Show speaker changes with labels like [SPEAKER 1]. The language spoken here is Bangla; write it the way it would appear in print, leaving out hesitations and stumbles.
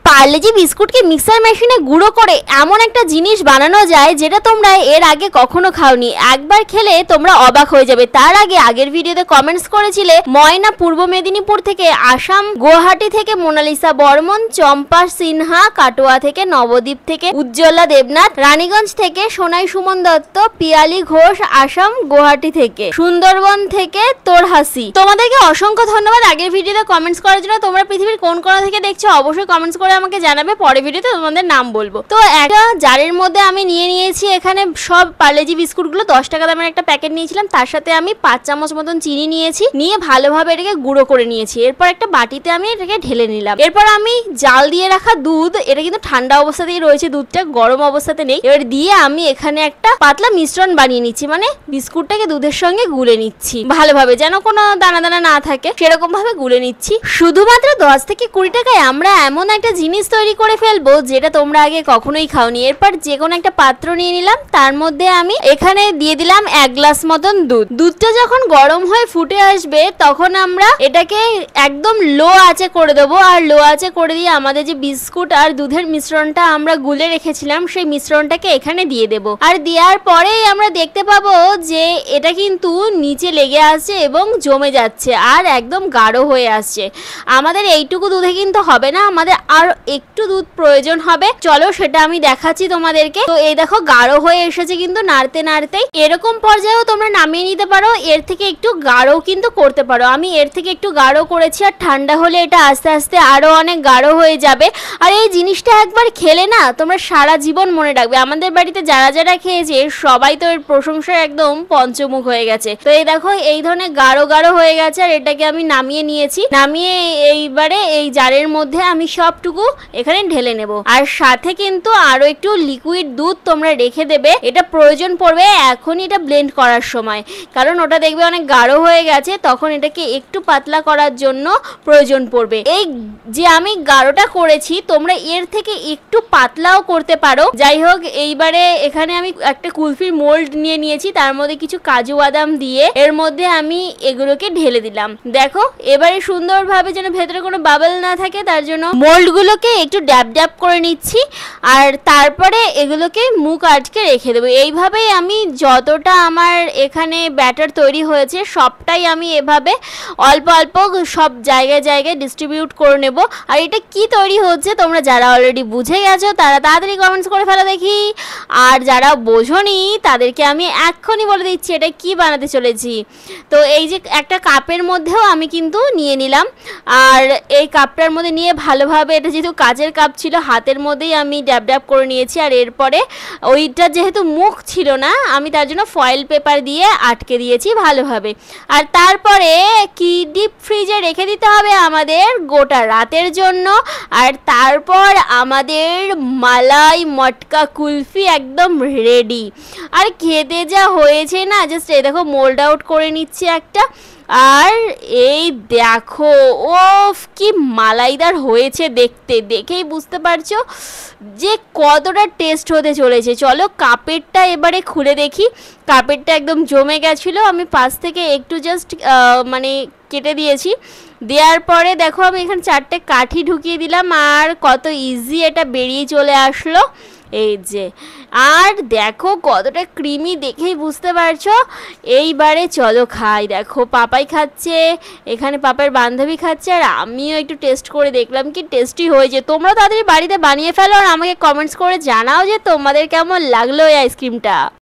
[SPEAKER 1] পার্লেজি বিস্কুটকে মিক্সার মেশিনে গুঁড়ো করে এমন একটা জিনিস বানানো যায় যেটা তোমরা এর আগে কখনো খাওনি। একবার খেলে তোমরা অবাক হয়ে যাবে। তার আগে আগের ভিডিওতে কমেন্টস করেছিলে ময়না পূর্ব মেদিনীপুর থেকে, আসাম গুয়াহাটি থেকে মোনালিসা বর্মন, চম্পা সিনহা কাটোয়া থেকে, নবদ্বীপ থেকে উজ্জ্বলা দেবনাথ, রানীগঞ্জ থেকে সোনাই সুমন দত্ত, পিয়ালি ঘোষ আসাম গুয়াহাটি থেকে, সুন্দরবন থেকে তোর হাসি। তোমাদেরকে অসংখ্য ধন্যবাদ আগের ভিডিওতে কমেন্টস করার জন্য। তোমরা পৃথিবীর কোন কোণা থেকে দেখছো অবশ্যই কমেন্টস করে আমাকে জানাবে, পরের ভিডিওতে তোমাদের নাম বলবো। তো একটা জারের মধ্যে আমি নিয়েছি এখানে সব পার্লেজি বিস্কুটগুলো 10 টাকা দামের একটা প্যাকেট নিয়েছিলাম, তার সাথে আমি 5 চামচ মতন চিনি নিয়েছি, নিয়ে ভালোভাবে এটাকে গুঁড়ো করে নিয়েছি। এরপর একটা বাটিতে আমি এটাকে ঢেলে নিলাম। এরপর আমি জাল দিয়ে রাখা দুধ, এটা কিন্তু ঠান্ডা অবস্থাতেই রয়েছে, দুধটা গরম অবস্থাতে নেই। এবার দিয়ে আমি এখানে একটা পাতলা মিশ্রণ বানিয়ে নিচ্ছি, মানে বিস্কুটটাকে দুধের সঙ্গে গুলে নিচ্ছি ভালোভাবে, যেন কোনো দানা দানা না থাকে সেরকম ভাবে গুলে নিচ্ছি। শুধুমাত্র 10 থেকে 20 টাকায় আমরা এমন একটা জিনিস তৈরি করে ফেলবো যেটা তোমরা আগে কখনোই খাওনি। এরপর যে কোনো একটা পাত্র নিয়ে নিলাম, তার মধ্যে আমি এখানে দিয়ে দিলাম 1 গ্লাস মতন দুধ। দুধটা যখন গরম হয়ে ফুটে আসবে তখন আমরা এটাকে একদম লো আঁচে করে দেবো, আর লো আঁচে করে দিয়ে আমাদের যে বিস্কুট আর দুধের মিশ্রণটা আমরা গুলে রেখেছিলাম সেই মিশ্রণটাকে এখানে দিয়ে দেব। আর দেওয়ার পরেই আমরা দেখতে পাবো যে এটা কিন্তু নিচে লেগে আসছে এবং জমে যাচ্ছে আর একদম গাঢ় হয়ে আসছে। আমাদের এইটুকু দুধে কিন্তু হবে না, আমাদের আর একটু দুধ প্রয়োজন হবে। চলো সেটা আমি দেখাচ্ছি তোমাদেরকে। তো এই দেখো গাঢ় হয়ে এসেছে কিন্তু নাড়তে নাড়তেই। এরকম পর্যায়েও তোমরা নামিয়ে নিতে পারো, এর থেকে একটু গাঢ় কিন্তু করতে পারো। আমি এর থেকে একটু গাঢ় করেছি, আর ঠান্ডা হলে এটা আস্তে আস্তে আরো অনেক গাঢ় হয়ে যাবে। আর এই জিনিসটা একবার খেলে না তোমরা সারা জীবন মনে রাখবে। আমাদের বাড়িতে যারা যারা খেয়েছে সবাই তো এর প্রশংসায় একদম পঞ্চমুখ হয়ে গেছে। তো এই দেখো এই ধরনের গাঢ় গাঢ় হয়ে গেছে, আর এটাকে আমি নামিয়ে নিয়েছি। নামিয়ে এইবারে এই জারের মধ্যে আমি সবটুকু এখানে ঢেলে নেব। আর সাথে কিন্তু আরো একটু লিকুইড দুধ তোমরা রেখে দেবে, এটা প্রয়োজন পড়বে এখনই এটা ব্লেন্ড করার সময়, কারণ ওটা দেখবে অনেক গাঢ় হয়ে গেছে, তখন এটাকে একটু পাতলা করার জন্য প্রয়োজন পড়বে। এই যে আমি গাঢ়টা করেছি তোমরা এর থেকে একটু পাতলাও করতে পারো। যাই হোক, এইবারে এখানে আমি একটা কুলফির মোল্ড নিয়ে নিয়েছি, তার মধ্যে কিছু কাজু বাদাম দিয়ে এর মধ্যে আমি এগুলোকে ঢেলে দিলাম। দেখো এবারে সুন্দরভাবে যেন ভেতরে কোনো বাবল না থাকে তার জন্য মোল্ডগুলোকে একটু ড্যাব ড্যাব করে নিচ্ছি, আর তারপরে এগুলোকে মুখ আটকে রেখে দেবো। এইভাবেই আমি যতটা আমার এখানে ব্যাটার তৈরি হয়েছে সবটাই আমি এভাবে অল্প অল্প সব জায়গায় জায়গায় ডিস্ট্রিবিউট করে নেব। আর এটা কি তৈরি হচ্ছে তোমরা যারা অলরেডি বুঝে গেছো তারা তাড়াতাড়ি কমেন্টস করে ফেলো দেখি, আর যারা বোঝোনি তাদেরকে আমি এক্ষুনি বলে দিচ্ছি এটা কি বানাতে চলেছি। তো এই যে একটা কাপের মধ্যেও আমি কিন্তু নিয়ে নিলাম, আর এই কাপটার মধ্যে নিয়ে ভালোভাবে, এটা যেহেতু কাচের কাপ ছিল হাতের মধ্যেই আমি ড্যাব ড্যাব করে নিয়েছি। আর এরপরে ওইটা যেহেতু মুখ ছিল না আমি তার জন্য ফয়েল পেপার দিয়ে আটকে দিয়েছি ভালোভাবে। আর তারপরে কি ডিপ ফ্রিজে রেখে দিতে হবে আমাদের গোটা রাতের জন্য। আর তারপর আমাদের মালাই মটকা কুলফি একদম রেডি। আর খেতে যা হয়েছে না, জাস্ট এই দেখো মোল্ড আউট করে নিচ্ছি একটা, আর এই দেখো ওফ কি মালাইদার হয়েছে, দেখতে দেখেই বুঝতে পারছো যে কতটা টেস্ট হতে চলেছে। চলো কাপেরটা এবারে খুলে দেখি। কাপেরটা একদম জমে গেছিলো, আমি পাশ থেকে একটু জাস্ট মানে কেটে দিয়েছি। দেওয়ার পরে দেখো আমি এখানে 4টে কাঠি ঢুকিয়ে দিলাম, আর কত ইজি এটা বেরিয়ে চলে আসলো এই যে। আর দেখো কতটা ক্রিমি, দেখেই বুঝতে পারছো। এইবারে চলো খাই। দেখো পাপাই খাচ্ছে, এখানে পাপার বান্ধবী খাচ্ছে, আর আমিও একটু টেস্ট করে দেখলাম কি টেস্টি হয়েছে। তোমরা তাদের বাড়িতে বানিয়ে ফেলো আর আমাকে কমেন্টস করে জানাও যে তোমাদের কেমন লাগলো এই আইসক্রিমটা।